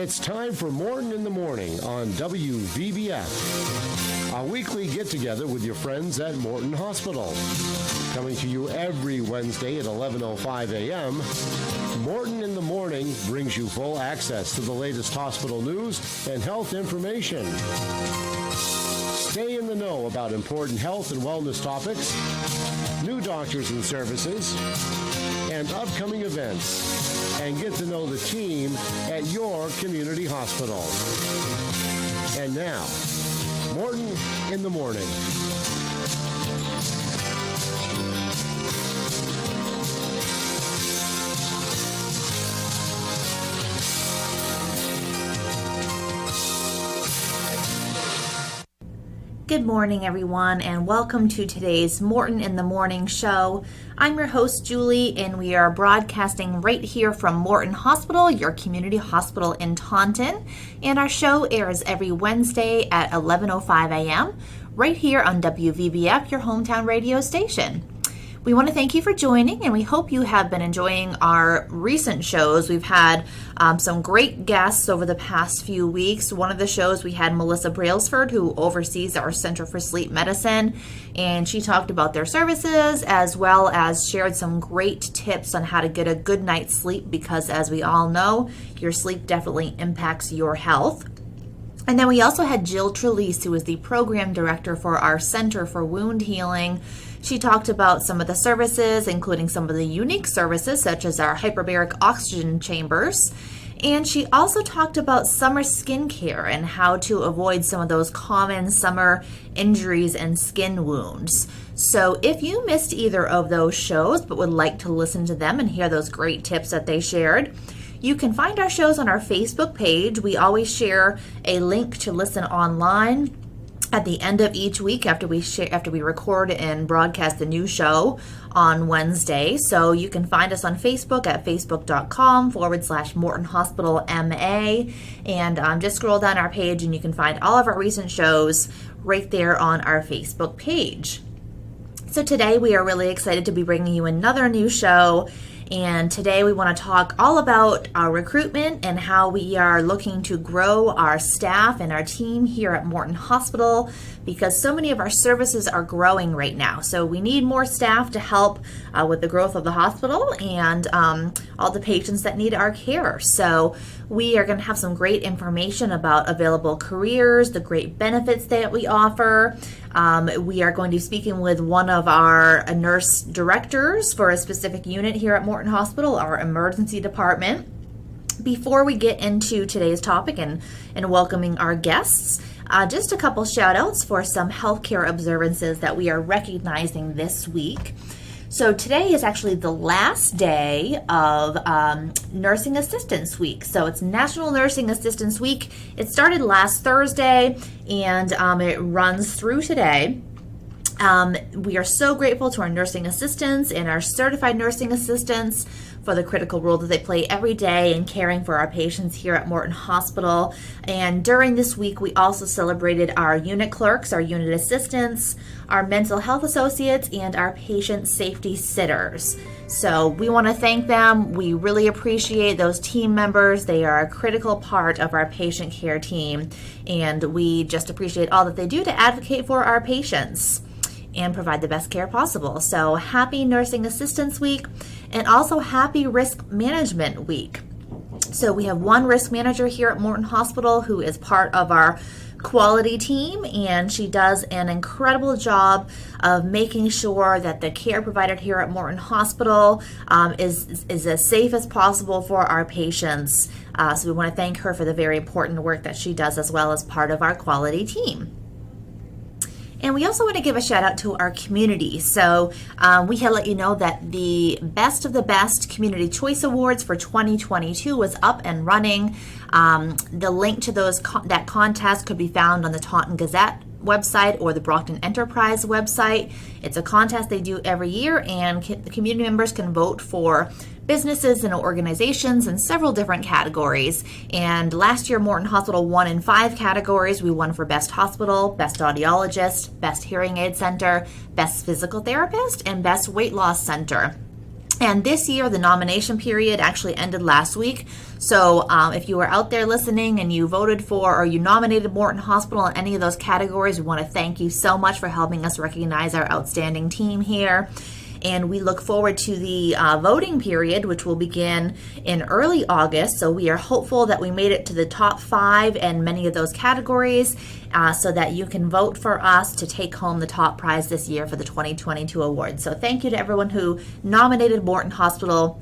It's time for Morton in the Morning on WVBF, a weekly get-together with your friends at Morton Hospital. Coming to you every Wednesday at 11:05 a.m., Morton in the Morning brings you full access to the latest hospital news and health information. Stay in the know about important health and wellness topics, new doctors and services, and upcoming events. And get to know the team at your community hospital. And now, Morton in the Morning. Good morning, everyone, and welcome to today's Morton in the Morning show. I'm your host, Julie, and we are broadcasting right here from Morton Hospital, your community hospital in Taunton. And our show airs every Wednesday at 11:05 a.m. right here on WVBF, your hometown radio station. We want to thank you for joining, and we hope you have been enjoying our recent shows. We've had some great guests over the past few weeks. One of the shows we had Melissa Brailsford, who oversees our Center for Sleep Medicine, and she talked about their services as well as shared some great tips on how to get a good night's sleep because, as we all know, your sleep definitely impacts your health. And then we also had Jill Trelease, who is the program director for our Center for Wound Healing. She talked about some of the services, including some of the unique services, such as our hyperbaric oxygen chambers. And she also talked about summer skincare and how to avoid some of those common summer injuries and skin wounds. So if you missed either of those shows but would like to listen to them and hear those great tips that they shared, you can find our shows on our Facebook page. We always share a link to listen online at the end of each week after we record and broadcast the new show on Wednesday. So you can find us on Facebook at facebook.com/Morton Hospital MA. And just scroll down our page and you can find all of our recent shows right there on our Facebook page. So today we are really excited to be bringing you another new show. And today we want to talk all about our recruitment and how we are looking to grow our staff and our team here at Morton Hospital because so many of our services are growing right now. So we need more staff to help with the growth of the hospital and all the patients that need our care. So we are going to have some great information about available careers, the great benefits that we offer. We are going to be speaking with one of our nurse directors for a specific unit here at Morton Hospital, our emergency department. Before we get into today's topic and welcoming our guests, just a couple shout outs for some healthcare observances that we are recognizing this week. So today is actually the last day of Nursing Assistance Week. So it's National Nursing Assistance Week. It started last Thursday and it runs through today. We are so grateful to our nursing assistants and our certified nursing assistants for the critical role that they play every day in caring for our patients here at Morton Hospital. And during this week, we also celebrated our unit clerks, our unit assistants, our mental health associates, and our patient safety sitters. So we want to thank them. We really appreciate those team members. They are a critical part of our patient care team, and we just appreciate all that they do to advocate for our patients and provide the best care possible. So happy Nursing Assistance Week and also happy Risk Management Week. So we have one risk manager here at Morton Hospital who is part of our quality team, and she does an incredible job of making sure that the care provided here at Morton Hospital is as safe as possible for our patients. So we want to thank her for the very important work that she does as well as part of our quality team. And we also want to give a shout out to our community. So we had let you know that the Best of the Best Community Choice Awards for 2022 was up and running. The link to that contest could be found on the Taunton Gazette website or the Brockton Enterprise website. It's a contest they do every year, and the community members can vote for businesses and organizations in several different categories. And last year, Morton Hospital won in 5 categories. We won for Best Hospital, Best Audiologist, Best Hearing Aid Center, Best Physical Therapist, and Best Weight Loss Center. And this year, the nomination period actually ended last week. So if you were out there listening and you voted for or you nominated Morton Hospital in any of those categories, we want to thank you so much for helping us recognize our outstanding team here. And we look forward to the voting period, which will begin in early August. So we are hopeful that we made it to the top 5 in many of those categories so that you can vote for us to take home the top prize this year for the 2022 awards. So thank you to everyone who nominated Morton Hospital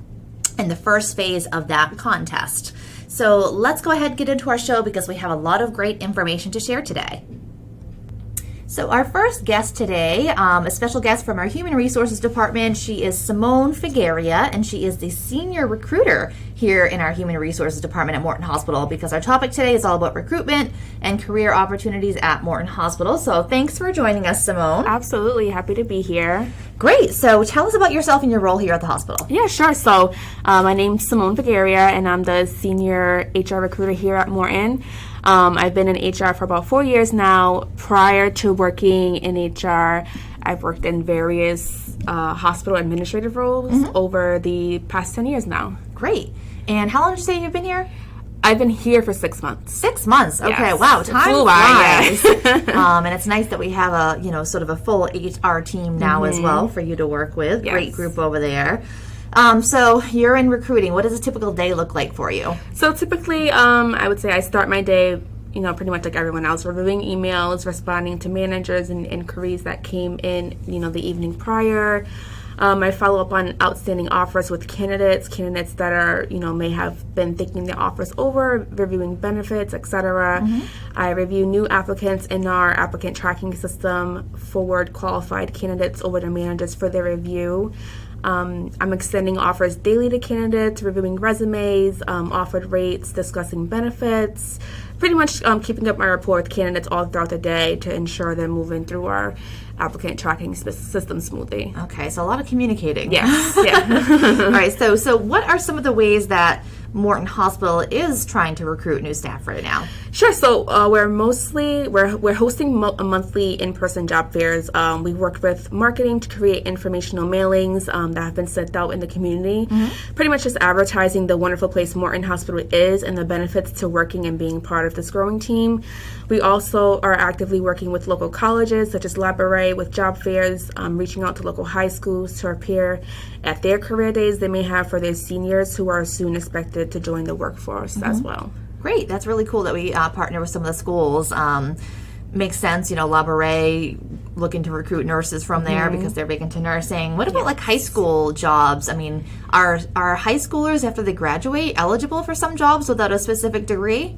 in the first phase of that contest. So let's go ahead and get into our show because we have a lot of great information to share today. So our first guest today, a special guest from our Human Resources Department, she is Simone Figeria, and she is the Senior Recruiter here in our Human Resources Department at Morton Hospital, because our topic today is all about recruitment and career opportunities at Morton Hospital. So thanks for joining us, Simone. Absolutely. Happy to be here. Great. So tell us about yourself and your role here at the hospital. Yeah, sure. So my name's Simone Figeria, and I'm the Senior HR Recruiter here at Morton. I've been in HR for about 4 years now. Prior to working in HR, I've worked in various hospital administrative roles over the past 10 years now. Great. And how long did you say you've been here? I've been here for 6 months. 6 months. Okay. Yes. Wow. Time flew by, flies. And it's nice that we have a, sort of a full HR team now as well for you to work with. Yes. Great group over there. So you're in recruiting. What does a typical day look like for you? So typically, I would say I start my day, pretty much like everyone else, reviewing emails, responding to managers and inquiries that came in, the evening prior. I follow up on outstanding offers with candidates that are, may have been thinking their offers over, reviewing benefits, etc. I review new applicants in our applicant tracking system, forward qualified candidates over to managers for their review. I'm extending offers daily to candidates, reviewing resumes, offered rates, discussing benefits, pretty much keeping up my rapport with candidates all throughout the day to ensure they're moving through our applicant tracking system smoothly. Okay, so a lot of communicating. Yes, yeah. All right, so what are some of the ways that Morton Hospital is trying to recruit new staff right now? Sure. So we're hosting monthly in-person job fairs. We worked with marketing to create informational mailings that have been sent out in the community. Pretty much just advertising the wonderful place Morton Hospital is and the benefits to working and being part of this growing team. We also are actively working with local colleges such as La Brea with job fairs, reaching out to local high schools to appear at their career days they may have for their seniors who are soon expected to join the workforce as well. Great. That's really cool that we partner with some of the schools. Makes sense, La Brea looking to recruit nurses from there because they're big into nursing. What about like high school jobs? I mean, are high schoolers after they graduate eligible for some jobs without a specific degree?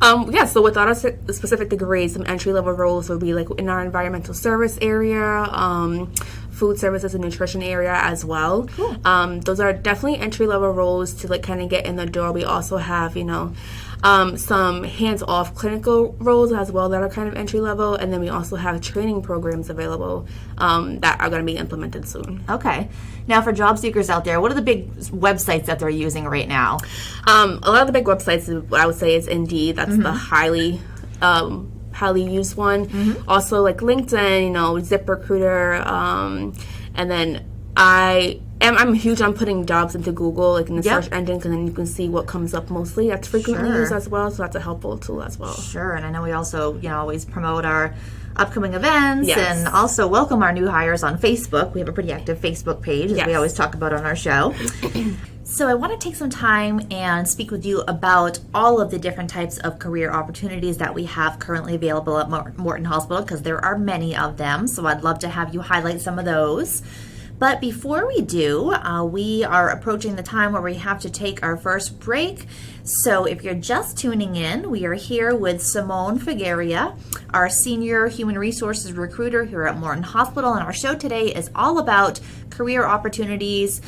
So without a specific degree, some entry-level roles would be like in our environmental service area, food services and nutrition area as well. Cool. Those are definitely entry-level roles to like kind of get in the door. We also have, some hands-off clinical roles as well that are kind of entry-level, and then we also have training programs available that are going to be implemented soon. Okay. Now, for job seekers out there, what are the big websites that they're using right now? A lot of the big websites, what I would say, is Indeed. That's the highly used one. Also, like LinkedIn, ZipRecruiter, and then I'm huge on putting jobs into Google, like in the search engine, because then you can see what comes up mostly. That's frequently used as well, so that's a helpful tool as well. Sure, and I know we also, always promote our upcoming events and Yes. also welcome our new hires on Facebook. We have a pretty active Facebook page, as we Yes. always talk about on our show. So I want to take some time and speak with you about all of the different types of career opportunities that we have currently available at Morton Hospital, because there are many of them. So I'd love to have you highlight some of those. But before we do, we are approaching the time where we have to take our first break. So if you're just tuning in, we are here with Simone Figeria, our Senior Human Resources Recruiter here at Morton Hospital. And our show today is all about career opportunities,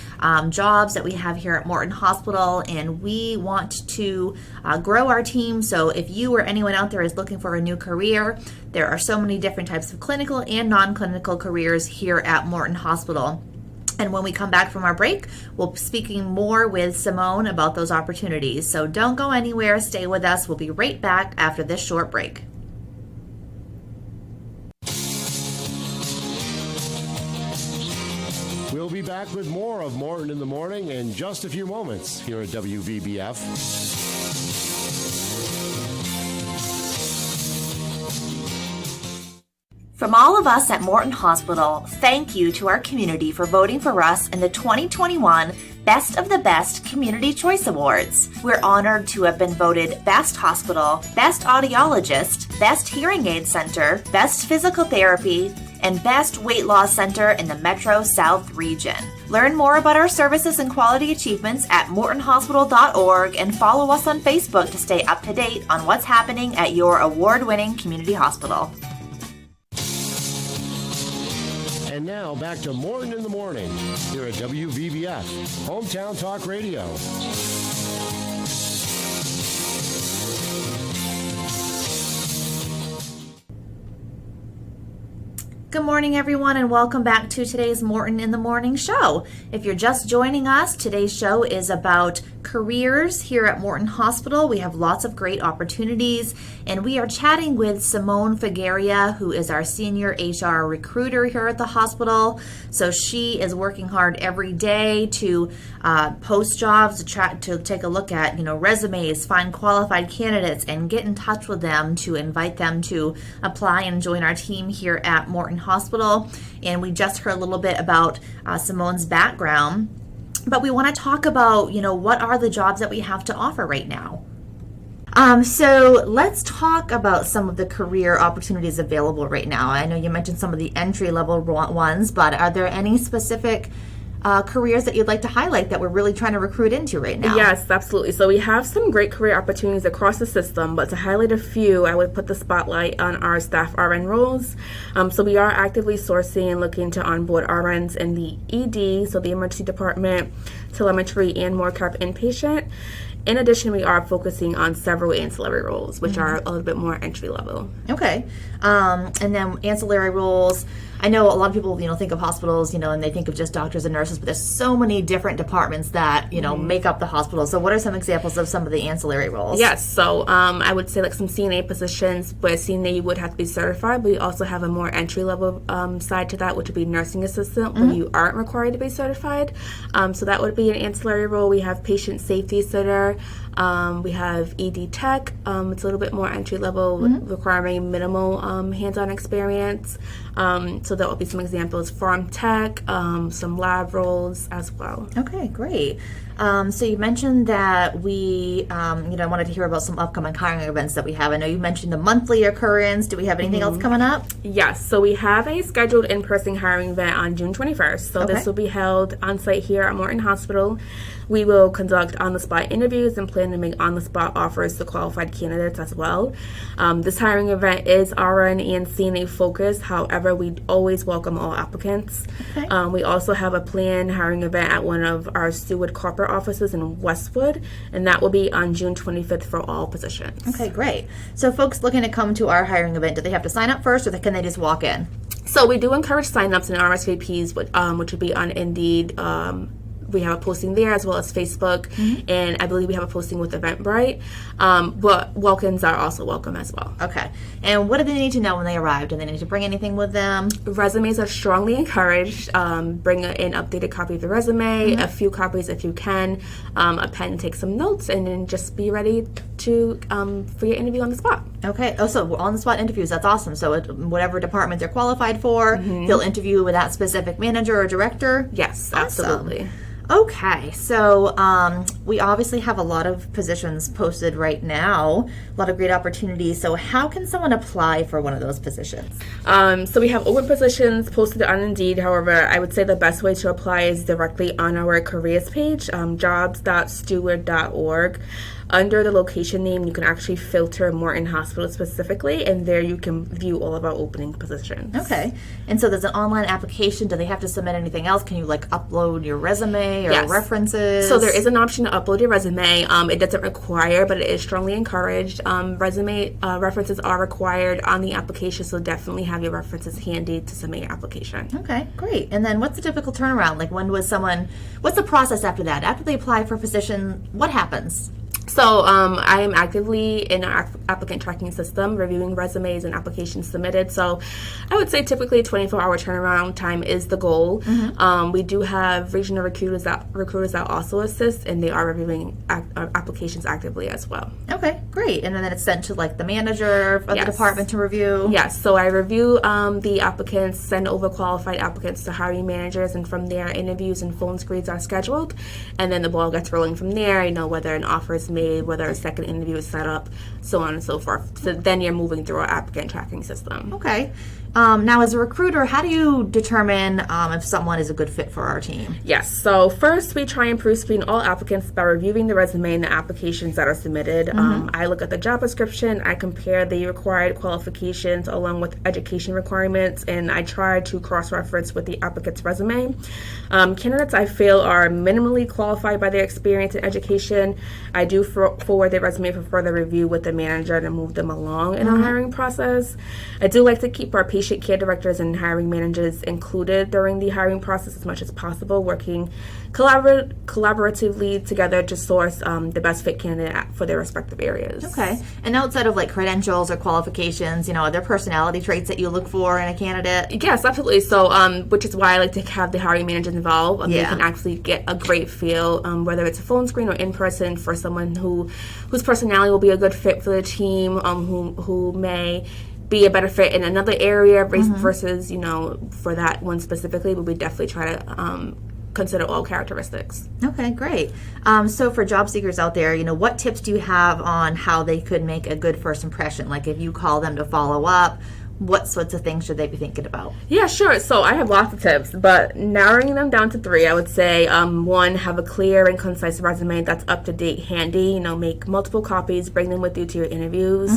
jobs that we have here at Morton Hospital. And we want to grow our team. So if you or anyone out there is looking for a new career, there are so many different types of clinical and non-clinical careers here at Morton Hospital. And when we come back from our break, we'll be speaking more with Simone about those opportunities. So don't go anywhere. Stay with us. We'll be right back after this short break. We'll be back with more of Morton in the Morning in just a few moments here at WVBF. From all of us at Morton Hospital, thank you to our community for voting for us in the 2021 Best of the Best Community Choice Awards. We're honored to have been voted Best Hospital, Best Audiologist, Best Hearing Aid Center, Best Physical Therapy, and Best Weight Loss Center in the Metro South region. Learn more about our services and quality achievements at mortonhospital.org and follow us on Facebook to stay up to date on what's happening at your award-winning community hospital. And now back to Morton in the Morning here at WVBF, Hometown Talk Radio. Good morning, everyone, and welcome back to today's Morton in the Morning show. If you're just joining us, today's show is about careers here at Morton Hospital. We have lots of great opportunities, and we are chatting with Simone Figeria, who is our senior HR recruiter here at the hospital. So she is working hard every day to post jobs, to take a look at resumes, find qualified candidates, and get in touch with them to invite them to apply and join our team here at Morton Hospital. And we just heard a little bit about Simone's background, but we want to talk about what are the jobs that we have to offer right now. So let's talk about some of the career opportunities available right now. I know you mentioned some of the entry-level ones, but are there any specific careers that you'd like to highlight that we're really trying to recruit into right now? Yes, absolutely. So we have some great career opportunities across the system, but to highlight a few, I would put the spotlight on our staff RN roles. So we are actively sourcing and looking to onboard RNs in the ED, so the emergency department, telemetry, and more cap inpatient. In addition, we are focusing on several ancillary roles, which are a little bit more entry level. Okay. And then ancillary roles. I know a lot of people, think of hospitals, and they think of just doctors and nurses, but there's so many different departments that, make up the hospital. So what are some examples of some of the ancillary roles? Yes. So I would say like some CNA positions, but CNA you would have to be certified, but we also have a more entry level side to that, which would be nursing assistant, where you aren't required to be certified. So that would be an ancillary role. We have patient safety sitter. We have ED tech. It's a little bit more entry level, requiring minimal hands-on experience. So that would be some examples. Farm tech, some lab roles as well. Okay, great. So you mentioned that we, wanted to hear about some upcoming hiring events that we have. I know you mentioned the monthly occurrence. Do we have anything else coming up? Yes. So we have a scheduled in-person hiring event on June 21st. So this will be held on site here at Morton Hospital. We will conduct on-the-spot interviews and plan to make on-the-spot offers to qualified candidates as well. This hiring event is RN and CNA focused. However, we always welcome all applicants. Okay. We also have a planned hiring event at one of our Steward corporate offices in Westwood, and that will be on June 25th for all positions. Okay, great. So folks looking to come to our hiring event, do they have to sign up first, or can they just walk in? So we do encourage sign-ups and RSVPs, which would be on Indeed. We have a posting there as well as Facebook, and I believe we have a posting with Eventbrite. But walk-ins are also welcome as well. Okay. And what do they need to know when they arrive? Do they need to bring anything with them? Resumes are strongly encouraged. Bring an updated copy of the resume, a few copies if you can, a pen to take some notes, and then just be ready to for your interview on the spot. Okay. Oh, so on-the-spot interviews, that's awesome. So whatever department they're qualified for, they'll interview with that specific manager or director? Yes, awesome. Absolutely. Okay, so we obviously have a lot of positions posted right now, a lot of great opportunities. So how can someone apply for one of those positions? So we have open positions posted on Indeed. However, I would say the best way to apply is directly on our careers page, jobs.steward.org. Under the location name, you can actually filter Morton Hospital specifically, and there you can view all of our opening positions. Okay. And so there's an online application. Do they have to submit anything else? Can you upload your resume or references? So there is an option to upload your resume. It doesn't require, but it is strongly encouraged. Resume references are required on the application, so definitely have your references handy to submit your application. Okay, great. And then what's the typical turnaround? What's the process after that? After they apply for a position, what happens? So I am actively in our applicant tracking system, reviewing resumes and applications submitted. So I would say typically 24-hour turnaround time is the goal. We do have regional recruiters that also assist, and they are reviewing applications actively as well. Okay, great. And then it's sent to like the manager of the department to review? Yes, so I review the applicants, send over qualified applicants to hiring managers, and from there interviews and phone screens are scheduled, and then the ball gets rolling from there, whether an offer is made, whether a second interview is set up, so on and so forth. So then you're moving through our applicant tracking system. Okay. Now, as a recruiter, how do you determine if someone is a good fit for our team? Yes. So first, we try and pre-screen all applicants by reviewing the resume and the applications that are submitted. I look at the job description. I compare the required qualifications along with education requirements, and I try to cross-reference with the applicant's resume. Candidates I feel are minimally qualified by their experience and education, I do forward their resume for further review with the manager to move them along in our hiring process. I do like to keep our patient care directors and hiring managers included during the hiring process as much as possible, working collaboratively together to source the best fit candidate for their respective areas. Okay. And outside of like credentials or qualifications, are there personality traits that you look for in a candidate? Yes, absolutely. So, which is why I like to have the hiring managers involved. They can actually get a great feel, whether it's a phone screen or in person, for someone whose personality will be a good fit for the team, who may be a better fit in another area versus, for that one specifically, but we definitely try to consider all characteristics. Okay, great. So for job seekers out there, what tips do you have on how they could make a good first impression? Like if you call them to follow up, what sorts of things should they be thinking about? Yeah, sure. So I have lots of tips, but narrowing them down to 3, I would say, 1, have a clear and concise resume that's up to date, handy. Make multiple copies, bring them with you to your interviews.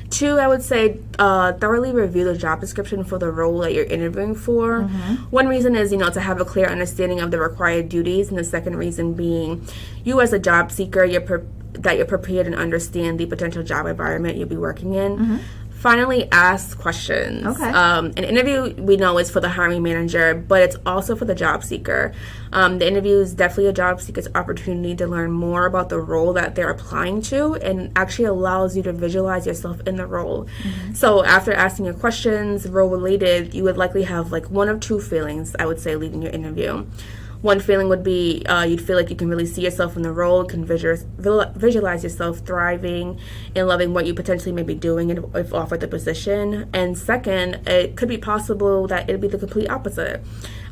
2, I would say thoroughly review the job description for the role that you're interviewing for. One reason is, to have a clear understanding of the required duties, and the second reason being you as a job seeker, that you're prepared and understand the potential job environment you'll be working in. Finally, ask questions. Okay. An interview, we know, is for the hiring manager, but it's also for the job seeker. The interview is definitely a job seeker's opportunity to learn more about the role that they're applying to, and actually allows you to visualize yourself in the role. So after asking your questions, role-related, you would likely have one of 2 feelings, I would say, leaving your interview. One feeling would be you'd feel like you can really see yourself in the role, can visualize yourself thriving and loving what you potentially may be doing if offered the position. And second, it could be possible that it'd be the complete opposite.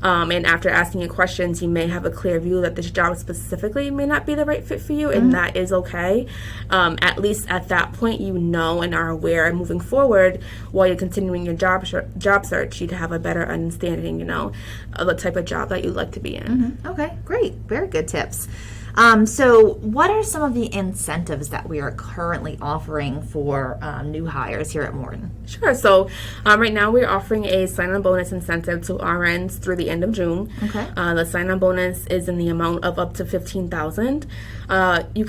And after asking your questions, you may have a clear view that this job specifically may not be the right fit for you, and that is okay. At least at that point, and are aware, and moving forward, while you're continuing your job search, you'd have a better understanding, of the type of job that you'd like to be in. Okay, great. Very good tips. So what are some of the incentives that we are currently offering for new hires here at Morton? Sure. So right now we're offering a sign-on bonus incentive to RNs through the end of June. Okay. The sign-on bonus is in the amount of up to $15,000. You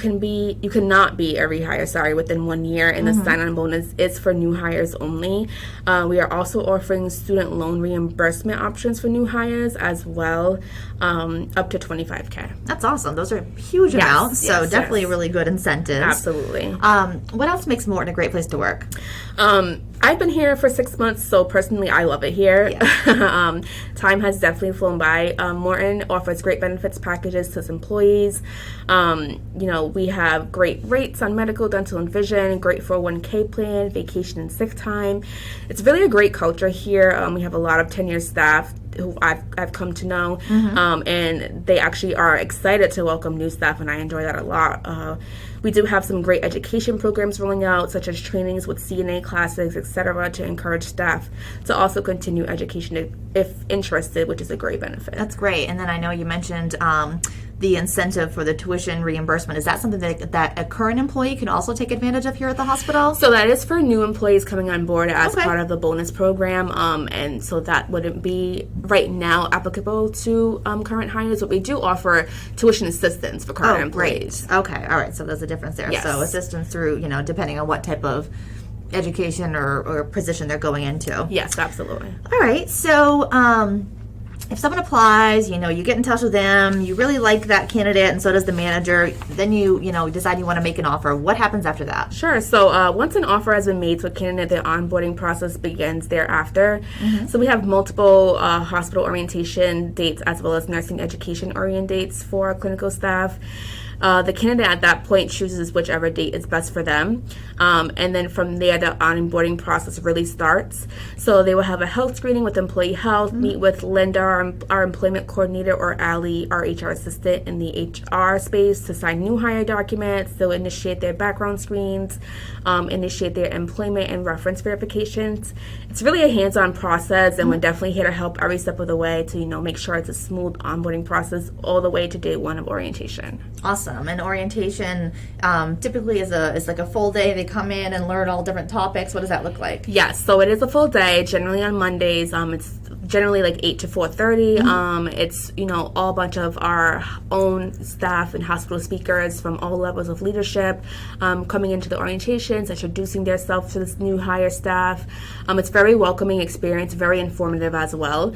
cannot be a rehire, within 1 year, and the sign-on bonus is for new hires only. We are also offering student loan reimbursement options for new hires as well, up to $25,000. That's awesome. Those are huge amounts, so definitely really good incentives. Absolutely. What else makes Morton a great place to work? I've been here for 6 months, so personally I love it here. Yeah. Time has definitely flown by. Morton offers great benefits packages to its employees. We have great rates on medical, dental, and vision, great 401k plan, vacation and sick time. It's really a great culture here. We have a lot of tenured staff who I've come to know, and they actually are excited to welcome new staff, and I enjoy that a lot. We do have some great education programs rolling out, such as trainings with CNA classes, etc., to encourage staff to also continue education if interested, which is a great benefit. That's great. And then I know you mentioned the incentive for the tuition reimbursement. Is that something that a current employee can also take advantage of here at the hospital? So that is for new employees coming on board as part of the bonus program, and so that wouldn't be right now applicable to current hires, but we do offer tuition assistance for current employees. Great. Okay, all right, so there's a difference there. Yes. So assistance through, depending on what type of education or position they're going into. Yes, absolutely. All right, so if someone applies, you get in touch with them, you really like that candidate, and so does the manager, then you decide you want to make an offer. What happens after that? Sure. So once an offer has been made to a candidate, the onboarding process begins thereafter. So we have multiple hospital orientation dates as well as nursing education orient dates for our clinical staff. The candidate at that point chooses whichever date is best for them. And then from there, the onboarding process really starts. So they will have a health screening with employee health, meet with Linda, our employment coordinator, or Allie, our HR assistant in the HR space, to sign new hire documents. They'll initiate their background screens, initiate their employment and reference verifications. It's really a hands-on process, and we're definitely here to help every step of the way to, make sure it's a smooth onboarding process all the way to day one of orientation. Awesome. And orientation typically is like a full day. They come in and learn all different topics. What does that look like? Yes, so it is a full day, generally on Mondays. It's generally like 8 to 4:30. It's, all bunch of our own staff and hospital speakers from all levels of leadership coming into the orientations, introducing themselves to this new hire staff. It's very welcoming experience, very informative as well.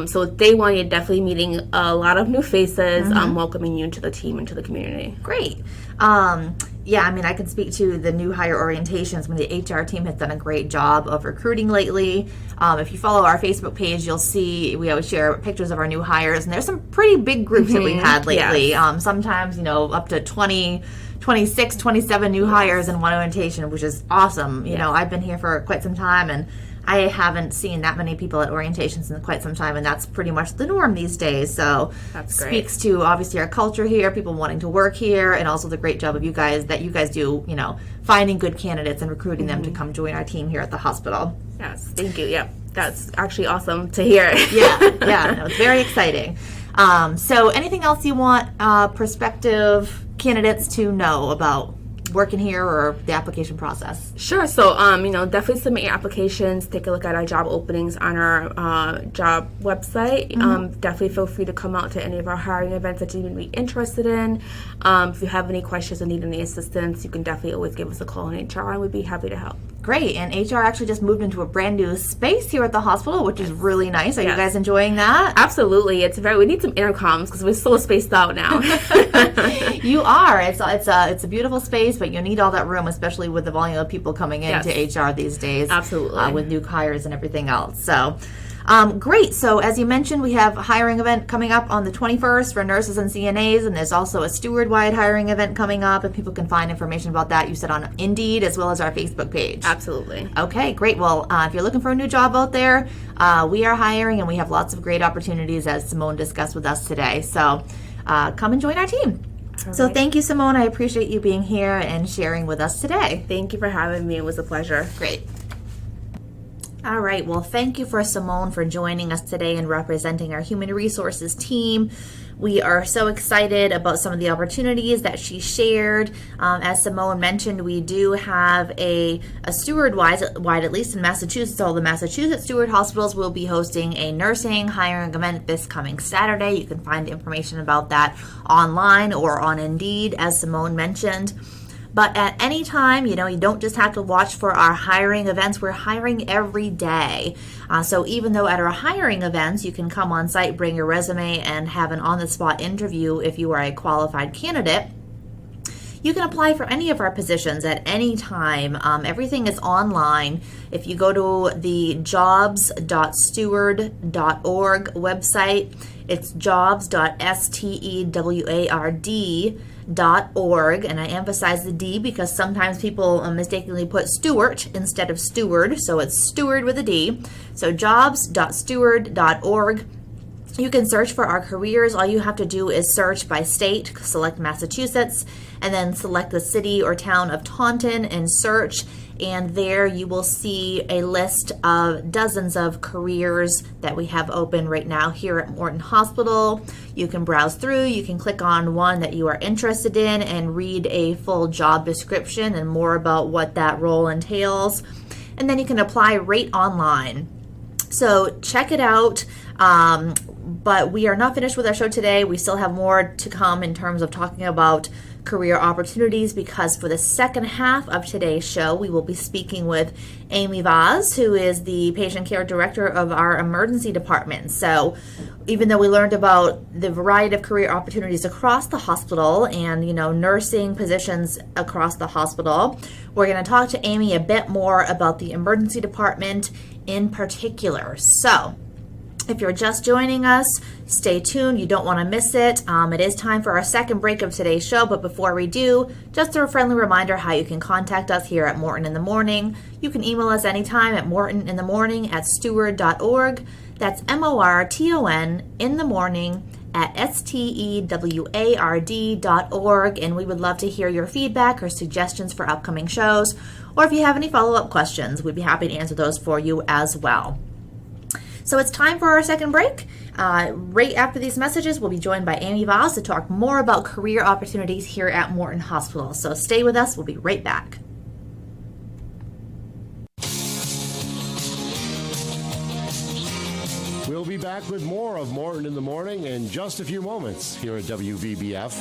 So day one, you're definitely meeting a lot of new faces, welcoming you into the team and to the community. Great. Yeah, I can speak to the new hire orientations. The HR team has done a great job of recruiting lately. If you follow our Facebook page, you'll see we always share pictures of our new hires, and there's some pretty big groups that we've had lately. Yes. Sometimes, up to 20, 26, 27 new hires in one orientation, which is awesome. I've been here for quite some time, and I haven't seen that many people at orientations in quite some time, and that's pretty much the norm these days. So that's great. Speaks to obviously our culture here, people wanting to work here, and also the great job of you guys do, finding good candidates and recruiting them to come join our team here at the hospital. Yes, thank you. Yep, that's actually awesome to hear. Yeah, it's very exciting. So anything else you want prospective candidates to know about working here or the application process? Sure. So, definitely submit your applications. Take a look at our job openings on our job website. Definitely feel free to come out to any of our hiring events that you would be interested in. If you have any questions or need any assistance, you can definitely always give us a call in HR, and we'd be happy to help. Great. And HR actually just moved into a brand new space here at the hospital, which is really nice. Are you guys enjoying that? Absolutely. We need some intercoms because we're so spaced out now. You are. It's a beautiful space, but you need all that room, especially with the volume of people coming into HR these days. Absolutely. With new hires and everything else. So, great. So as you mentioned, we have a hiring event coming up on the 21st for nurses and CNAs, and there's also a steward-wide hiring event coming up, and people can find information about that, you said, on Indeed as well as our Facebook page. Absolutely. Okay, great. Well, if you're looking for a new job out there, we are hiring, and we have lots of great opportunities, as Simone discussed with us today. So come and join our team. So thank you, Simone. I appreciate you being here and sharing with us today. Thank you for having me. It was a pleasure. Great. All right. Well, thank you for Simone for joining us today and representing our human resources team. We are so excited about some of the opportunities that she shared. As Simone mentioned, we do have a steward-wide, at least in Massachusetts. All the Massachusetts steward hospitals will be hosting a nursing hiring event this coming Saturday. You can find information about that online or on Indeed, as Simone mentioned. But at any time, you don't just have to watch for our hiring events. We're hiring every day. So even though at our hiring events, you can come on site, bring your resume, and have an on-the-spot interview if you are a qualified candidate, you can apply for any of our positions at any time. Everything is online. If you go to the jobs.steward.org website, it's jobs.steward.org, and I emphasize the D because sometimes people mistakenly put Stewart instead of steward, so it's steward with a D. So jobs.steward.org. You can search for our careers. All you have to do is search by state, select Massachusetts, and then select the city or town of Taunton and search. And there you will see a list of dozens of careers that we have open right now here at Morton Hospital. You can browse through, you can click on one that you are interested in and read a full job description and more about what that role entails. And then you can apply right online. So check it out. But we are not finished with our show today. We still have more to come in terms of talking about career opportunities, because for the second half of today's show, we will be speaking with Amy Vaz, who is the patient care director of our emergency department. So even though we learned about the variety of career opportunities across the hospital and, nursing positions across the hospital, we're going to talk to Amy a bit more about the emergency department in particular. So if you're just joining us, stay tuned. You don't want to miss it. It is time for our second break of today's show, but before we do, just a friendly reminder how you can contact us here at Morton in the Morning. You can email us anytime at mortoninthemorning@steward.org. That's MORTON in the morning at STEWARD.org, and we would love to hear your feedback or suggestions for upcoming shows, or if you have any follow-up questions, we'd be happy to answer those for you as well. So it's time for our second break. Right after these messages, we'll be joined by Amy Vaz to talk more about career opportunities here at Morton Hospital. So stay with us. We'll be right back. We'll be back with more of Morton in the Morning in just a few moments here at WVBF.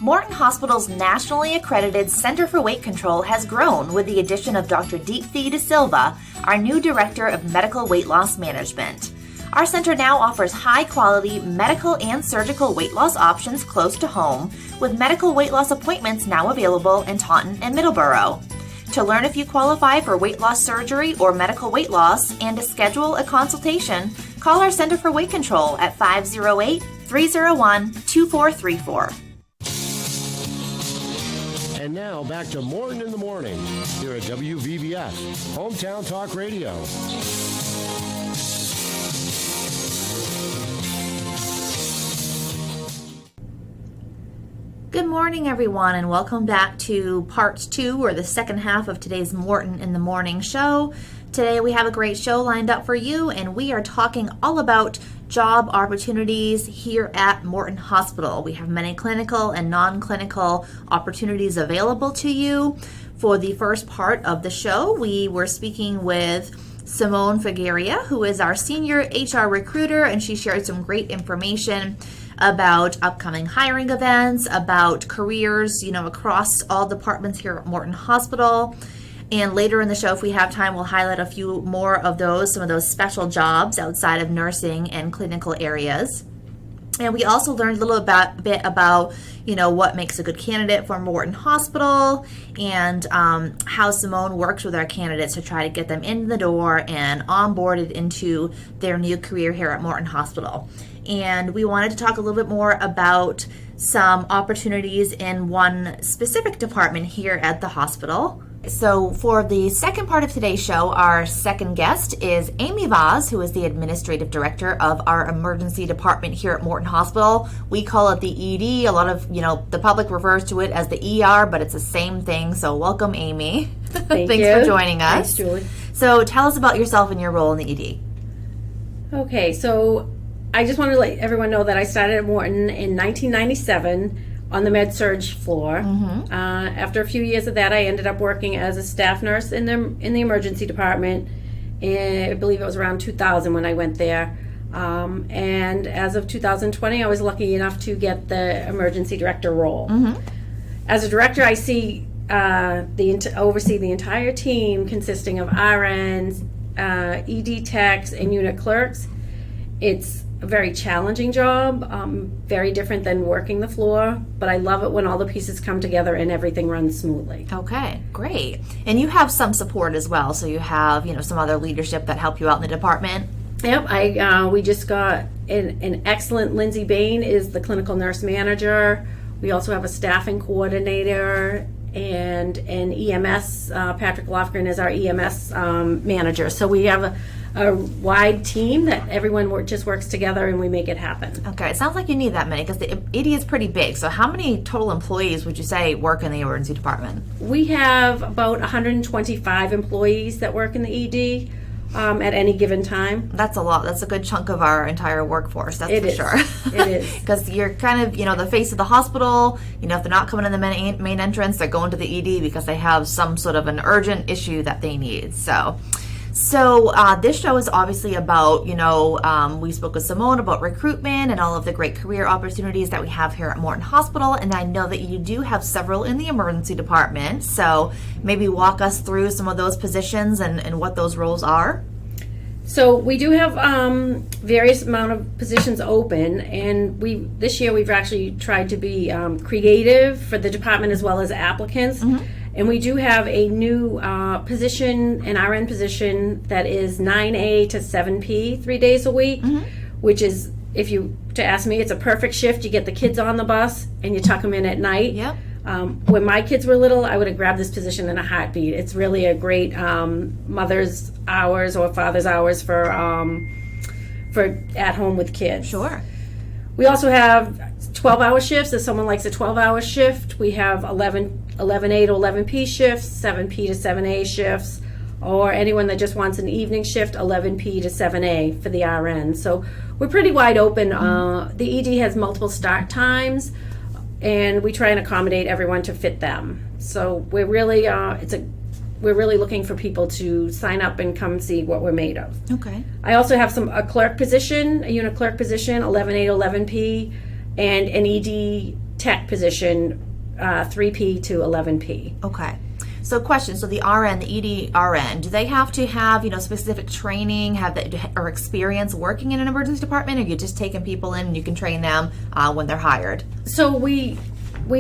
Morton Hospital's nationally accredited Center for Weight Control has grown with the addition of Dr. Deepthi De Silva, our new Director of Medical Weight Loss Management. Our center now offers high-quality medical and surgical weight loss options close to home, with medical weight loss appointments now available in Taunton and Middleborough. To learn if you qualify for weight loss surgery or medical weight loss and to schedule a consultation, call our Center for Weight Control at 508-301-2434. And now back to Morton in the Morning here at WVBF, Hometown Talk Radio. Good morning, everyone, and welcome back to part 2, or the second half of today's Morton in the Morning show. Today we have a great show lined up for you, and we are talking all about job opportunities here at Morton Hospital. We have many clinical and non-clinical opportunities available to you. For the first part of the show, we were speaking with Simone Figeria, who is our senior HR recruiter, and she shared some great information about upcoming hiring events, about careers, across all departments here at Morton Hospital. And later in the show, if we have time, we'll highlight a few more of those, some of those special jobs outside of nursing and clinical areas. And we also learned a little bit about, what makes a good candidate for Morton Hospital, and how Simone works with our candidates to try to get them in the door and onboarded into their new career here at Morton Hospital. And we wanted to talk a little bit more about some opportunities in one specific department here at the hospital. So for the second part of today's show, our second guest is Amy Vaz, who is the Administrative Director of our Emergency Department here at Morton Hospital. We call it the ED. A lot of, the public refers to it as the ER, but it's the same thing. So welcome, Amy. Thanks for joining us. Thanks, Julie. So tell us about yourself and your role in the ED. Okay, so I just want to let everyone know that I started at Morton in 1997 on the med-surg floor. After a few years of that, I ended up working as a staff nurse in the emergency department. And I believe it was around 2000 when I went there. And as of 2020, I was lucky enough to get the emergency director role. As a director, I oversee the entire team consisting of RNs, ED techs, and unit clerks. It's a very challenging job, very different than working the floor, but I love it when all the pieces come together and everything runs smoothly. Okay, great. And you have some support as well, so you have, some other leadership that help you out in the department. Yep, we just got an excellent Lindsay Bain is the clinical nurse manager. We also have a staffing coordinator and an EMS. Patrick Lofgren is our EMS manager. So we have a wide team that everyone just works together and we make it happen. Okay, it sounds like you need that many because the ED is pretty big. So how many total employees would you say work in the emergency department? We have about 125 employees that work in the ED. at any given time. That's a lot. That's a good chunk of our entire workforce. That's for sure. It is. Because you're kind of, the face of the hospital. If they're not coming in the main entrance, they're going to the ED because they have some sort of an urgent issue that they need. So this show is obviously about, we spoke with Simone about recruitment and all of the great career opportunities that we have here at Morton Hospital. And I know that you do have several in the emergency department. So maybe walk us through some of those positions and what those roles are. So we do have various amount of positions open, and this year we've actually tried to be creative for the department as well as applicants. And we do have a new position, an RN position that is 9A to 7P, 3 days a week, which is, to ask me, it's a perfect shift. You get the kids on the bus and you tuck them in at night. Yep. When my kids were little, I would have grabbed this position in a heartbeat. It's really a great mother's hours or father's hours for at home with kids. Sure. We also have 12-hour shifts. If someone likes a 12-hour shift, we have 11A to 11P shifts, 7P to 7A shifts, or anyone that just wants an evening shift, 11P to 7A for the RN. So we're pretty wide open. The ED has multiple start times, and we try and accommodate everyone to fit them. So we're really we're really looking for people to sign up and come see what we're made of. Okay. I also have a clerk position, a unit clerk position, 11A to 11P, and an ED tech position, 3P to 11P. Okay. So question, so the RN, the ED RN, do they have to have, specific training, or experience working in an emergency department, or you just taking people in and you can train them when they're hired? So we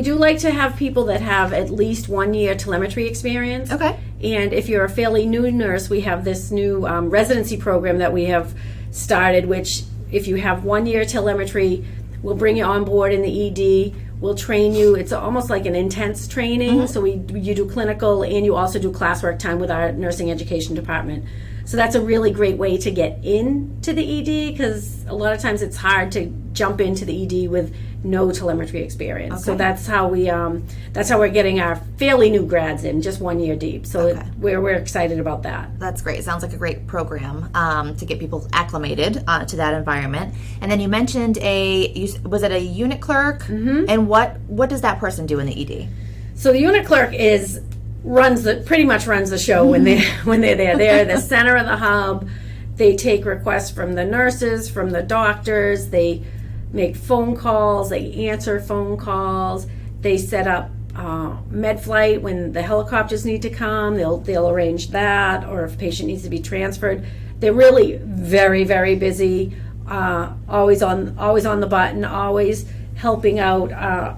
do like to have people that have at least 1 year telemetry experience. Okay. And if you're a fairly new nurse, we have this new residency program that we have started, which if you have 1 year telemetry, we'll bring you on board in the ED. We'll train you. It's almost like an intense training. So you do clinical and you also do classwork time with our nursing education department. So that's a really great way to get into the ED, because a lot of times it's hard to jump into the ED with no telemetry experience. Okay. So that's how we're getting our fairly new grads in, just 1 year deep. So Okay. we're excited about that. That's great. Sounds like a great program to get people acclimated to that environment. And then you mentioned was it a unit clerk? And what does that person do in the ED? So the unit clerk pretty much runs the show when they're there. They're the center of the hub. They take requests from the nurses, from the doctors. They make phone calls. They answer phone calls. They set up med flight when the helicopters need to come. They'll arrange that, or if a patient needs to be transferred. They're really very, very busy. Always on the button. Always helping out.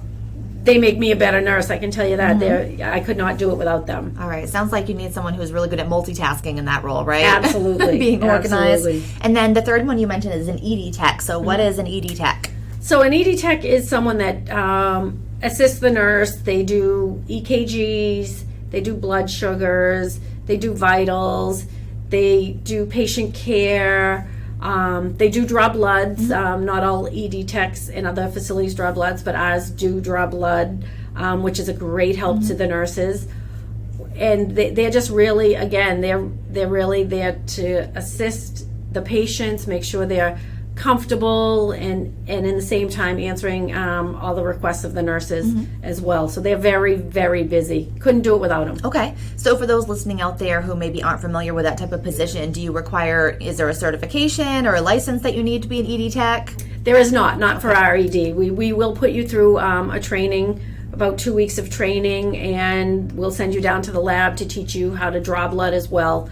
They make me a better nurse, I can tell you that. I could not do it without them. All right. Sounds like you need someone who's really good at multitasking in that role, right? Absolutely. Being organized. Absolutely. And then the third one you mentioned is an ED tech. So what is an ED tech? So an ED tech is someone that assists the nurse. They do EKGs, they do blood sugars, they do vitals, they do patient care. They do draw bloods. Not all ED techs in other facilities draw bloods, but ours do draw blood, which is a great help to the nurses. And they're just really, again, they're really there to assist the patients, make sure they're comfortable, and in the same time answering all the requests of the nurses as well. So they're very, very busy. Couldn't do it without them. Okay. So for those listening out there who maybe aren't familiar with that type of position, is there a certification or a license that you need to be an ED tech? There is not for our ED. We will put you through a training, about 2 weeks of training, and we'll send you down to the lab to teach you how to draw blood as well.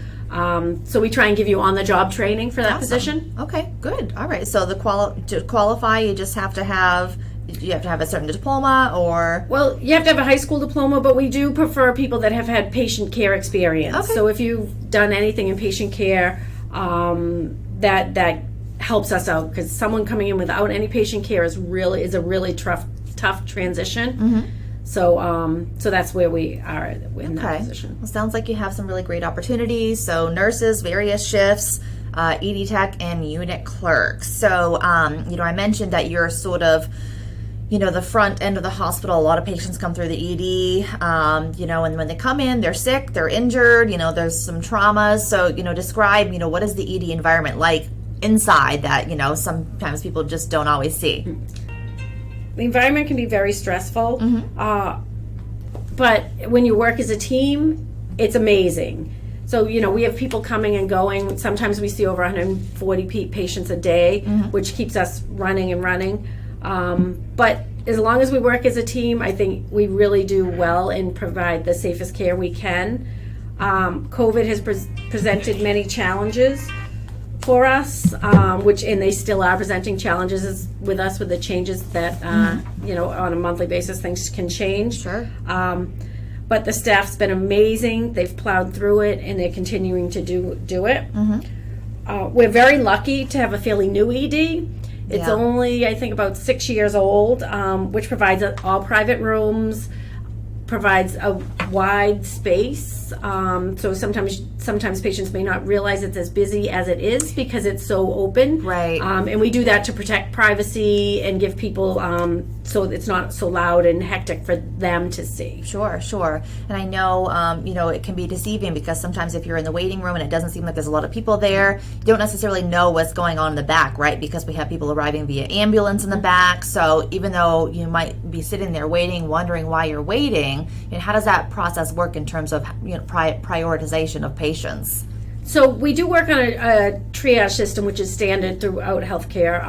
So we try and give you on-the-job training for that Awesome. position. Okay, good. All right. So to qualify, you just have to have a certain diploma, or Well, you have to have a high school diploma, but we do prefer people that have had patient care experience. Okay. So if you've done anything in patient care, that helps us out, because someone coming in without any patient care is a really tough transition. So that's where we are in that position. Well, sounds like you have some really great opportunities. So nurses, various shifts, ED tech, and unit clerks. So I mentioned that you're sort of the front end of the hospital, a lot of patients come through the ED, and when they come in, they're sick, they're injured, there's some traumas. So, describe, what is the ED environment like inside that, sometimes people just don't always see. The environment can be very stressful, but when you work as a team, it's amazing. So, we have people coming and going. Sometimes we see over 140 patients a day, which keeps us running and running. But as long as we work as a team, I think we really do well and provide the safest care we can. COVID has presented many challenges for us, and they still are presenting challenges with us with the changes that, on a monthly basis, things can change. Sure. But the staff's been amazing. They've plowed through it, and they're continuing to do it. We're very lucky to have a fairly new ED. It's only, I think, about 6 years old, which provides all private rooms, provides a wide space. So sometimes patients may not realize it's as busy as it is because it's so open. Right. And we do that to protect privacy and give people so it's not so loud and hectic for them to see. Sure. And I know, it can be deceiving because sometimes if you're in the waiting room and it doesn't seem like there's a lot of people there, you don't necessarily know what's going on in the back, right? Because we have people arriving via ambulance in the back. So even though you might be sitting there waiting, wondering why you're waiting, how does that process work in terms of prioritization of patients? So we do work on a triage system, which is standard throughout healthcare,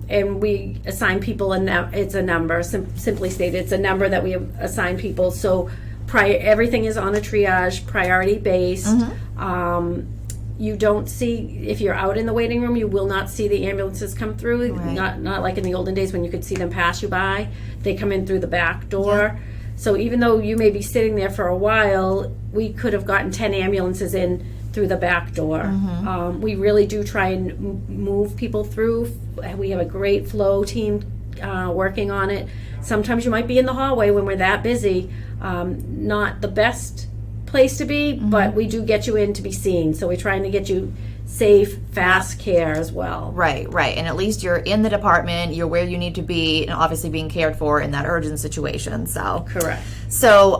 and we assign people it's a number. Simply stated, it's a number that we assign people. So everything is on a triage, priority based. You don't see, if you're out in the waiting room, you will not see the ambulances come through. Right. Not like in the olden days when you could see them pass you by. They come in through the back door. Yeah. So even though you may be sitting there for a while, we could have gotten 10 ambulances in through the back door. We really do try and move people through. We have a great flow team working on it. Sometimes you might be in the hallway when we're that busy. Not the best place to be, but we do get you in to be seen. So we're trying to get you safe, fast care as well. Right. And at least you're in the department, you're where you need to be, and obviously being cared for in that urgent situation. So correct. So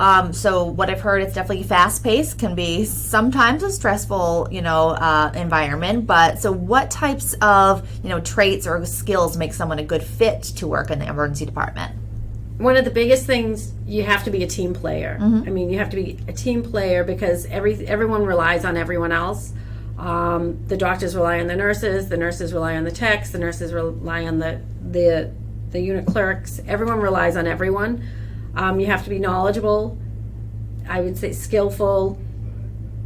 what I've heard, it's definitely fast-paced, can be sometimes a stressful, environment. But so what types of, traits or skills make someone a good fit to work in the emergency department? One of the biggest things, you have to be a team player. I mean, you have to be a team player because everyone relies on everyone else. The doctors rely on the nurses rely on the techs, the nurses rely on the unit clerks. Everyone relies on everyone. You have to be knowledgeable, I would say skillful,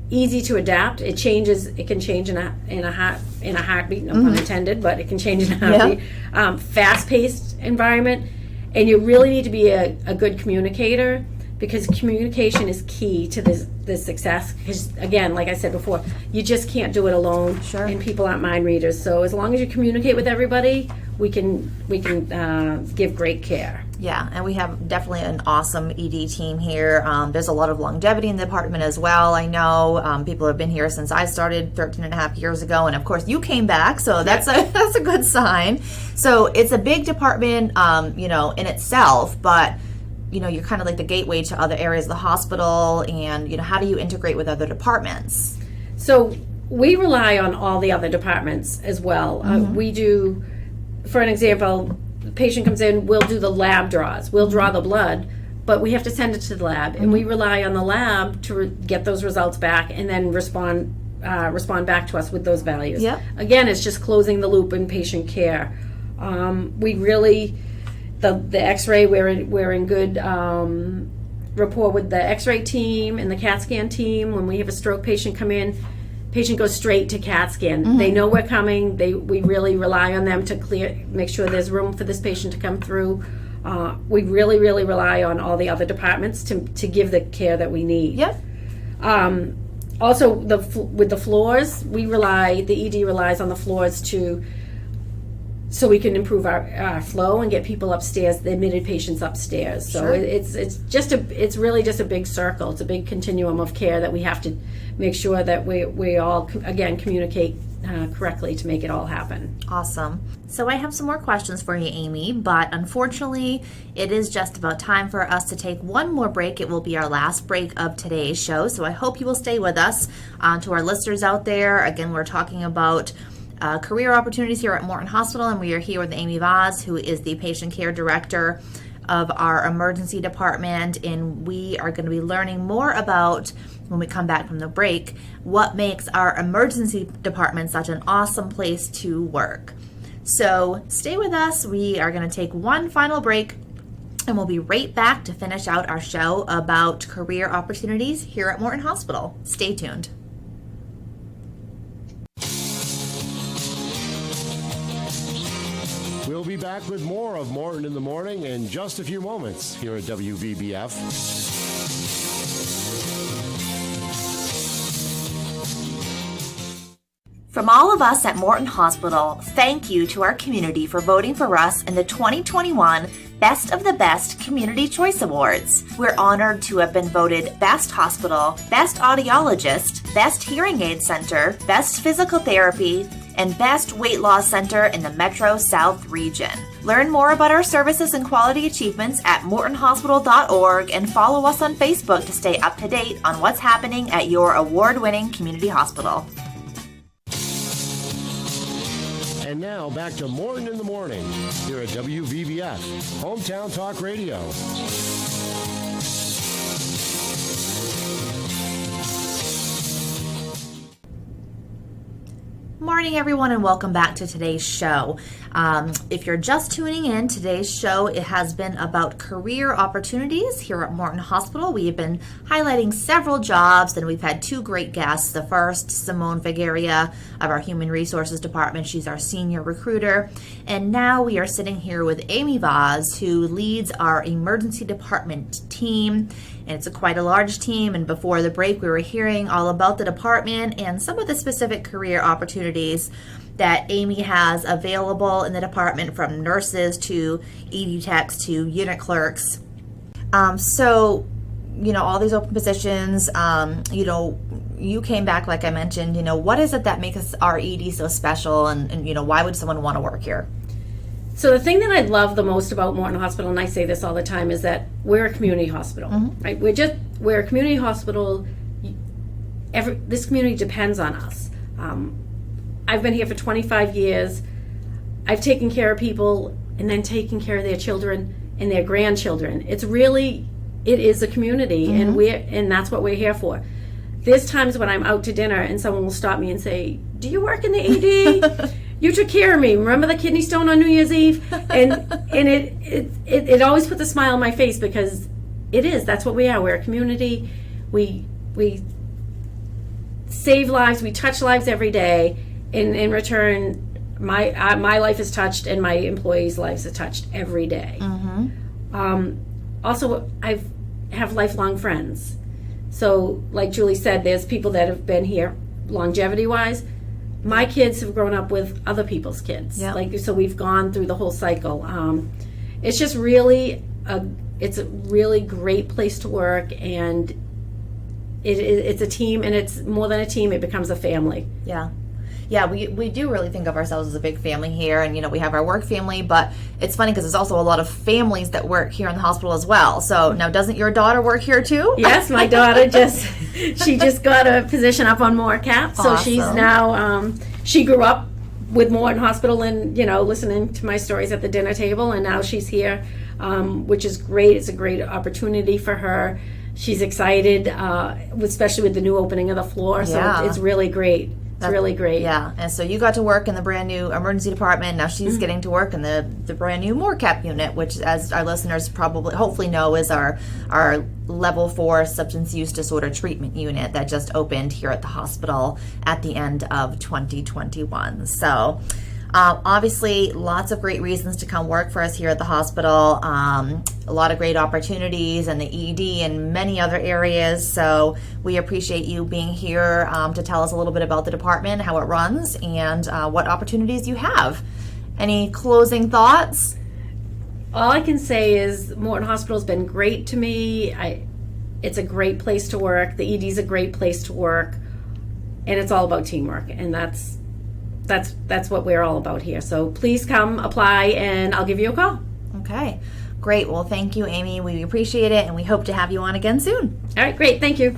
easy to adapt. It can change in a heartbeat, no pun intended, but it can change in a heartbeat. Yeah. Fast-paced environment, and you really need to be a good communicator, because communication is key to this success. Because again, like I said before, you just can't do it alone. Sure. And people aren't mind readers. So as long as you communicate with everybody, we can give great care. Yeah, and we have definitely an awesome ED team here. There's a lot of longevity in the department as well. I know people have been here since I started 13 and a half years ago, and of course you came back, so that's a good sign. So it's a big department, in itself, but you're kind of like the gateway to other areas of the hospital, and how do you integrate with other departments? So we rely on all the other departments as well. We do, for an example, the patient comes in, we'll do the lab draws. We'll draw the blood, but we have to send it to the lab, and we rely on the lab to get those results back and then respond back to us with those values. Yep. Again, it's just closing the loop in patient care. We really, the X-ray, we're in good rapport with the X-ray team and the CAT scan team. When we have a stroke patient come in, patient goes straight to CAT scan. They know we're coming. We really rely on them to make sure there's room for this patient to come through. We really, really rely on all the other departments to give the care that we need. Yep. Also, with the floors, the ED relies on the floors so we can improve our flow and get people upstairs, the admitted patients upstairs. So Sure. it's really just a big circle. It's a big continuum of care that we have to make sure that we all, again, communicate correctly to make it all happen. Awesome. So I have some more questions for you, Amy, but unfortunately, it is just about time for us to take one more break. It will be our last break of today's show, so I hope you will stay with us. To our listeners out there, again, we're talking about career opportunities here at Morton Hospital, and we are here with Amy Vaz, who is the patient care director of our emergency department, and we are going to be learning more about, when we come back from the break, what makes our emergency department such an awesome place to work. So stay with us. We are going to take one final break, and we'll be right back to finish out our show about career opportunities here at Morton Hospital. Stay tuned. We'll be back with more of Morton in the Morning in just a few moments here at WVBF. From all of us at Morton Hospital, thank you to our community for voting for us in the 2021 Best of the Best Community Choice Awards. We're honored to have been voted Best Hospital, Best Audiologist, Best Hearing Aid Center, Best Physical Therapy, and Best Weight Loss Center in the Metro South region. Learn more about our services and quality achievements at mortonhospital.org and follow us on Facebook to stay up to date on what's happening at your award-winning community hospital. And now back to Morton in the Morning here at WVBF, Hometown Talk Radio. Morning, everyone, and welcome back to today's show. If you're just tuning in, today's show, it has been about career opportunities here at Morton Hospital. We have been highlighting several jobs, and we've had two great guests. The first, Simone Figeria of our Human Resources Department. She's our senior recruiter. And now we are sitting here with Amy Vaz, who leads our emergency department team. And it's quite a large team, and before the break we were hearing all about the department and some of the specific career opportunities that Amy has available in the department, from nurses to ED techs to unit clerks. So, all these open positions, you came back, like I mentioned, what is it that makes our ED so special, and why would someone want to work here? So the thing that I love the most about Morton Hospital, and I say this all the time, is that we're a community hospital, right? We're a community hospital. This community depends on us. I've been here for 25 years. I've taken care of people and then taken care of their children and their grandchildren. It is a community, and that's what we're here for. There's times when I'm out to dinner and someone will stop me and say, "Do you work in the ED?" You took care of me. Remember the kidney stone on New Year's Eve? And it always puts a smile on my face, because that's what we are. We're a community. We save lives. We touch lives every day. In return, my life is touched, and my employees' lives are touched every day. Also, I have lifelong friends. So, like Julie said, there's people that have been here longevity-wise. My kids have grown up with other people's kids. Yep. So we've gone through the whole cycle. It's just really it's a really great place to work, and it's a team, and it's more than a team. It becomes a family. Yeah, we do really think of ourselves as a big family here, and we have our work family, but it's funny because there's also a lot of families that work here in the hospital as well. So now, doesn't your daughter work here too? Yes, my daughter just got a position up on MORCAP, so Awesome. she's now she grew up with Morton Hospital and listening to my stories at the dinner table, and now she's here, which is great. It's a great opportunity for her. She's excited, especially with the new opening of the floor. So it's really great. It's really great. Yeah, and so you got to work in the brand new emergency department. Now she's getting to work in the brand new MORCAP unit, which, as our listeners hopefully know, is our level 4 substance use disorder treatment unit that just opened here at the hospital at the end of 2021. So obviously, lots of great reasons to come work for us here at the hospital. A lot of great opportunities in the ED and many other areas. So we appreciate you being here to tell us a little bit about the department, how it runs, and what opportunities you have. Any closing thoughts? All I can say is Morton Hospital has been great to me. It's a great place to work. The ED is a great place to work, and it's all about teamwork, and that's that's what we're all about here. So please come apply, and I'll give you a call. Okay, great. Well, thank you, Amy. We appreciate it, and we hope to have you on again soon. All right, great. Thank you.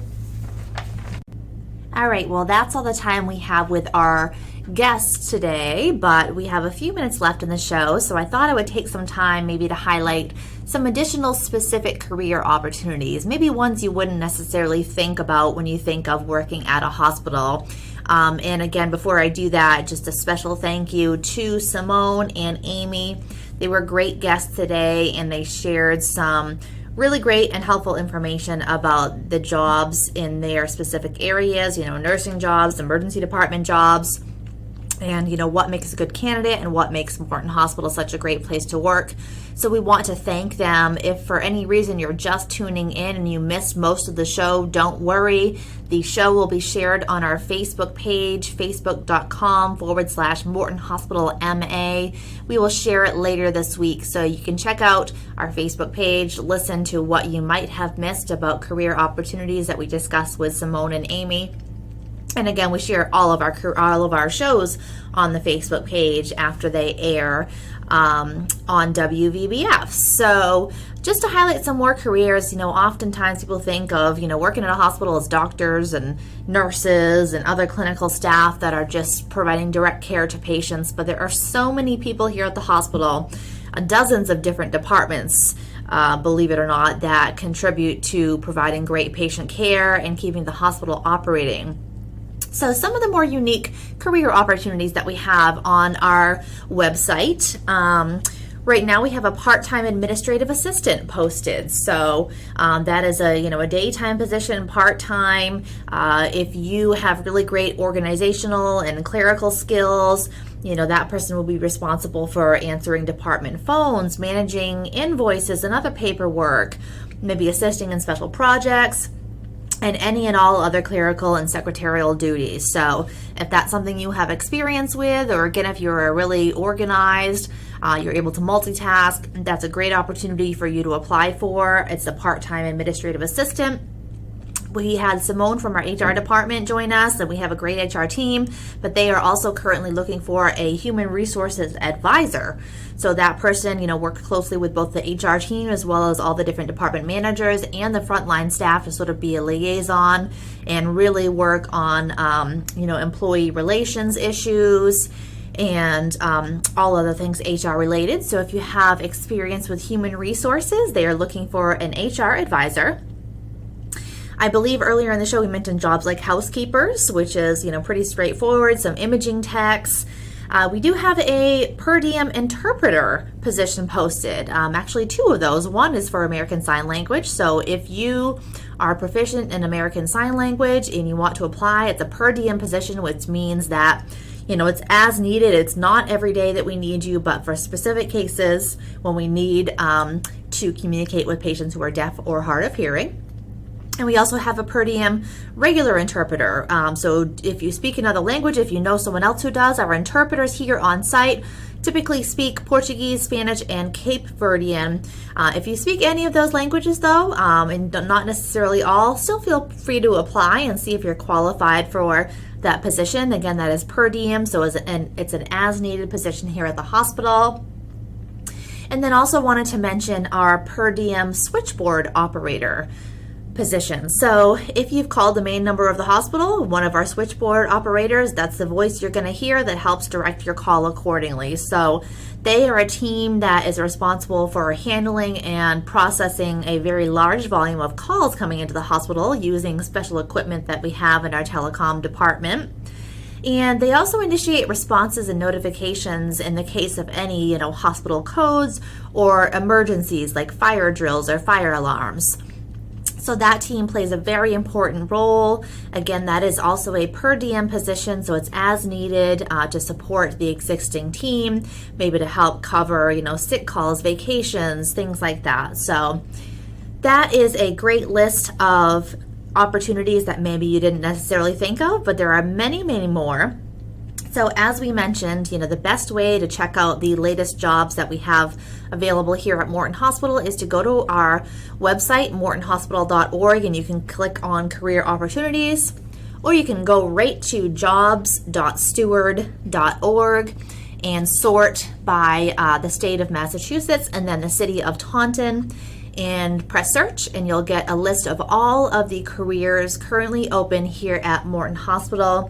All right, well, that's all the time we have with our guests today, but we have a few minutes left in the show, so I thought I would take some time maybe to highlight some additional specific career opportunities, maybe ones you wouldn't necessarily think about when you think of working at a hospital. And again, before I do that, just a special thank you to Simone and Amy. They were great guests today, and they shared some really great and helpful information about the jobs in their specific areas, nursing jobs, emergency department jobs, and what makes a good candidate and what makes Morton Hospital such a great place to work. So we want to thank them. If for any reason you're just tuning in and you missed most of the show, don't worry. The show will be shared on our Facebook page, facebook.com/Morton Hospital MA. We will share it later this week, so you can check out our Facebook page, listen to what you might have missed about career opportunities that we discussed with Simone and Amy. And again, we share all of our shows on the Facebook page after they air on WVBF. So just to highlight some more careers, oftentimes people think of, working at a hospital as doctors and nurses and other clinical staff that are just providing direct care to patients. But there are so many people here at the hospital, dozens of different departments, believe it or not, that contribute to providing great patient care and keeping the hospital operating. So some of the more unique career opportunities that we have on our website. Right now we have a part-time administrative assistant posted. So that is a daytime position, part-time. If you have really great organizational and clerical skills, that person will be responsible for answering department phones, managing invoices and other paperwork, maybe assisting in special projects, and any and all other clerical and secretarial duties. So if that's something you have experience with, or again, if you're really organized, you're able to multitask, that's a great opportunity for you to apply for. It's a part-time administrative assistant. We had Simone from our HR department join us, and we have a great HR team, but they are also currently looking for a human resources advisor. So that person, worked closely with both the HR team as well as all the different department managers and the frontline staff to sort of be a liaison and really work on, employee relations issues and all other things HR related. So if you have experience with human resources, they are looking for an HR advisor. I believe earlier in the show we mentioned jobs like housekeepers, which is, pretty straightforward, some imaging techs. We do have a per diem interpreter position posted, actually two of those. One is for American Sign Language, so if you are proficient in American Sign Language and you want to apply, it's a per diem position, which means that it's as needed. It's not every day that we need you, but for specific cases when we need to communicate with patients who are deaf or hard of hearing. And we also have a per diem regular interpreter. So if you speak another language, if you know someone else who does, our interpreters here on site typically speak Portuguese, Spanish, and Cape Verdean. If you speak any of those languages, though, and not necessarily all, still feel free to apply and see if you're qualified for that position. Again, that is per diem, so it's an as-needed position here at the hospital. And then also wanted to mention our per diem switchboard operator position. So if you've called the main number of the hospital, one of our switchboard operators, that's the voice you're going to hear that helps direct your call accordingly. So they are a team that is responsible for handling and processing a very large volume of calls coming into the hospital using special equipment that we have in our telecom department. And they also initiate responses and notifications in the case of any, hospital codes or emergencies like fire drills or fire alarms. So that team plays a very important role. Again, that is also a per diem position, so it's as needed to support the existing team, maybe to help cover, sick calls, vacations, things like that. So that is a great list of opportunities that maybe you didn't necessarily think of, but there are many, many more. So as we mentioned, the best way to check out the latest jobs that we have available here at Morton Hospital is to go to our website, mortonhospital.org, and you can click on career opportunities, or you can go right to jobs.steward.org and sort by the state of Massachusetts and then the city of Taunton, and press search, and you'll get a list of all of the careers currently open here at Morton Hospital.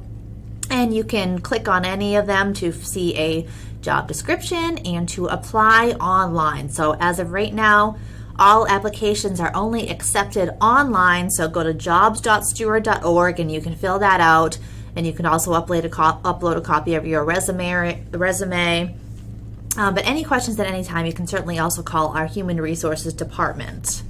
And you can click on any of them to see a job description and to apply online. So as of right now, all applications are only accepted online. So go to jobs.steward.org and you can fill that out. And you can also upload a copy of your resume. But any questions at any time, you can certainly also call our Human Resources Department.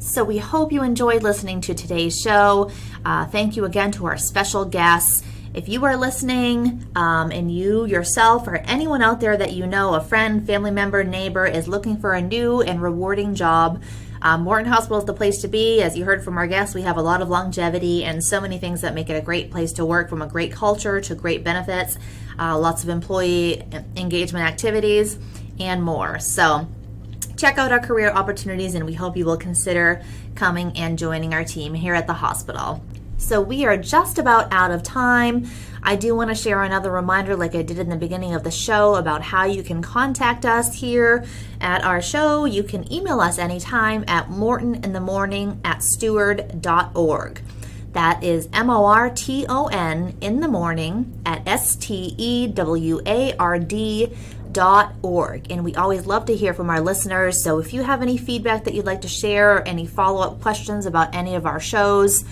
So we hope you enjoyed listening to today's show. Thank you again to our special guests. If you are listening and you yourself or anyone out there that you know, a friend, family member, neighbor, is looking for a new and rewarding job, Morton Hospital is the place to be. As you heard from our guests, we have a lot of longevity and so many things that make it a great place to work, from a great culture to great benefits, lots of employee engagement activities, and more. So check out our career opportunities, and we hope you will consider coming and joining our team here at the hospital. So we are just about out of time. I do want to share another reminder, like I did in the beginning of the show, about how you can contact us here at our show. You can email us anytime at mortoninthemorning@steward.org. That is MORTON in the morning at STEWARD.org. And we always love to hear from our listeners. So if you have any feedback that you'd like to share, or any follow-up questions about any of our shows,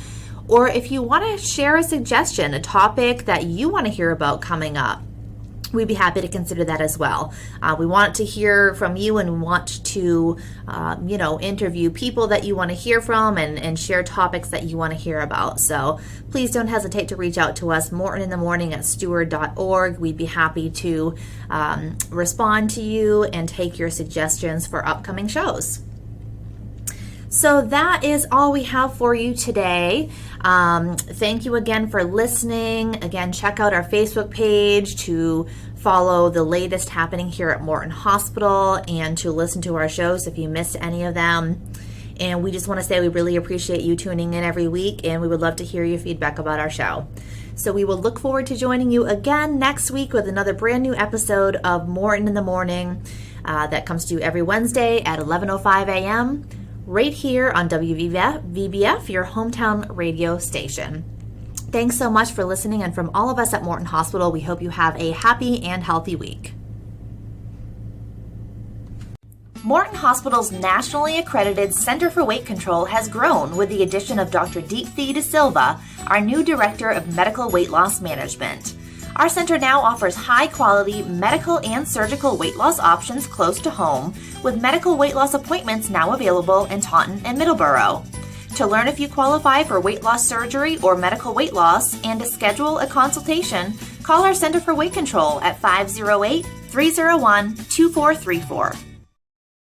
or if you want to share a suggestion, a topic that you want to hear about coming up, we'd be happy to consider that as well. We want to hear from you, and want to, interview people that you want to hear from, and share topics that you want to hear about. So please don't hesitate to reach out to us, mortoninthemorning@steward.org. We'd be happy to respond to you and take your suggestions for upcoming shows. So that is all we have for you today. Thank you again for listening. Again, check out our Facebook page to follow the latest happening here at Morton Hospital, and to listen to our shows if you missed any of them. And we just want to say we really appreciate you tuning in every week, and we would love to hear your feedback about our show. So we will look forward to joining you again next week with another brand new episode of Morton in the Morning that comes to you every Wednesday at 11:05 a.m. right here on WVBF, your hometown radio station. Thanks so much for listening, and from all of us at Morton Hospital, we hope you have a happy and healthy week. Morton Hospital's nationally accredited Center for Weight Control has grown with the addition of Dr. Deepthi De Silva, our new Director of Medical Weight Loss Management. Our center now offers high-quality medical and surgical weight loss options close to home, with medical weight loss appointments now available in Taunton and Middleborough. To learn if you qualify for weight loss surgery or medical weight loss, and to schedule a consultation, call our Center for Weight Control at 508-301-2434.